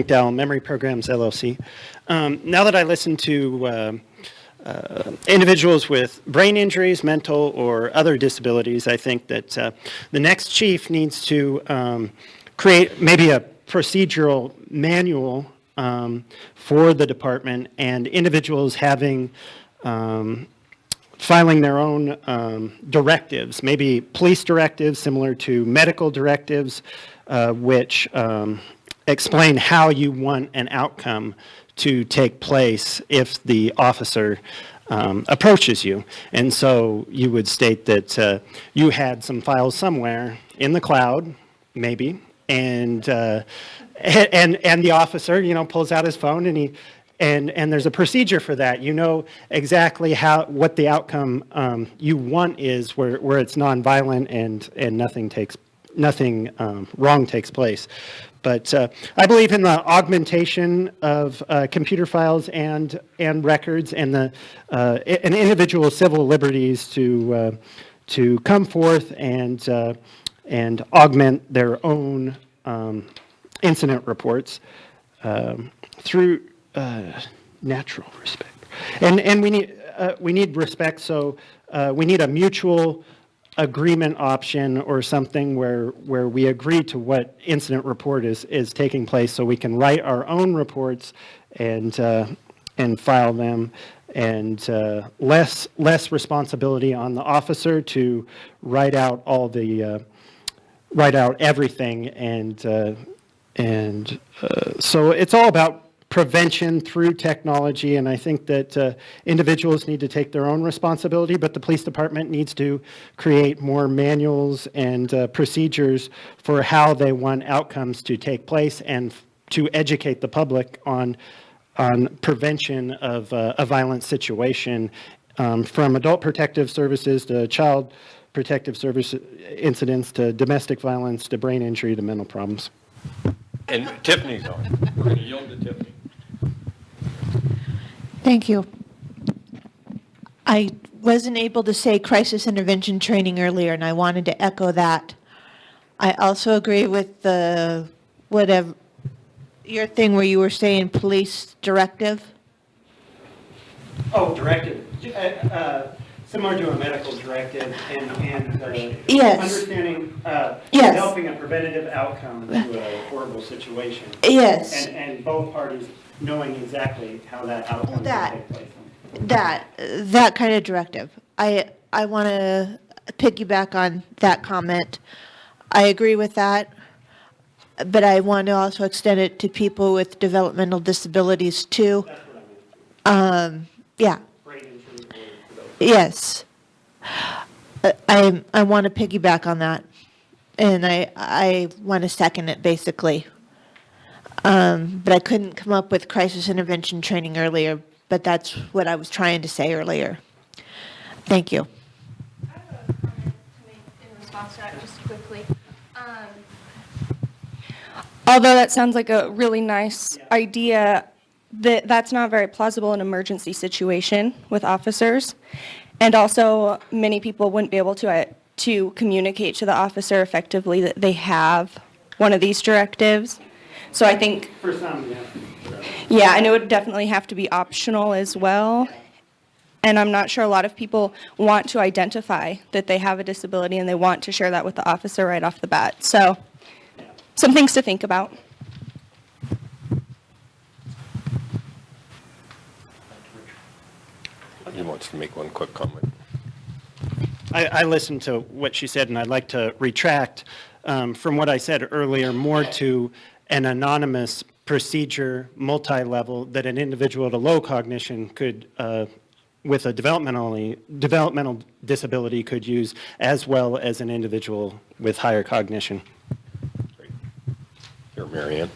Down Memory Programs, LLC. Now that I listen to individuals with brain injuries, mental, or other disabilities, I think that the next chief needs to create maybe a procedural manual for the department, and individuals having filing their own directives, maybe police directives similar to medical directives, which explain how you want an outcome to take place if the officer approaches you. And so you would state that you had some files somewhere in the cloud, maybe, and the officer, pulls out his phone and there's a procedure for that. You know exactly what the outcome you want is, where it's nonviolent and nothing wrong takes place. But I believe in the augmentation of computer files and records, and an individual civil liberties to come forth and augment their own incident reports through natural respect. And we need respect. So we need a mutual agreement option or something where we agree to what incident report is taking place, so we can write our own reports and file them, and less responsibility on the officer to write out everything, and so it's all about prevention through technology. And I think that individuals need to take their own responsibility, but the police department needs to create more manuals and procedures for how they want outcomes to take place, and to educate the public on prevention of a violent situation, from adult protective services to child protective service incidents to domestic violence to brain injury to mental problems. And Tiffany's on. We're going to yield to Tiffany. Thank you. I wasn't able to say crisis intervention training earlier, and I wanted to echo that. I also agree with your thing where you were saying police directive. Oh, directive. Similar to a medical directive, and Yes. understanding, Yes. developing a preventative outcome to a horrible situation. Yes. And both parties knowing exactly how that outcome will take place. That kind of directive. I want to piggyback on that comment. I agree with that, but I want to also extend it to people with developmental disabilities too. That's what I meant. Yeah. Brain injury or development. Yes. I want to piggyback on that, and I want to second it basically. But I couldn't come up with crisis intervention training earlier, but that's what I was trying to say earlier. Thank you. I have a comment to make in response to that just quickly. Although that sounds like a really nice idea, that's not very plausible in an emergency situation with officers. And also, many people wouldn't be able to communicate to the officer effectively that they have one of these directives. So I think, For some, yeah. yeah, and it would definitely have to be optional as well. And I'm not sure a lot of people want to identify that they have a disability, and they want to share that with the officer right off the bat. So some things to think about. He wants to make one quick comment. I listened to what she said, and I'd like to retract from what I said earlier, more to an anonymous procedure, multi-level, that an individual at a low cognition could, with a developmental disability, could use, as well as an individual with higher cognition. Great. Here, Mary Ann.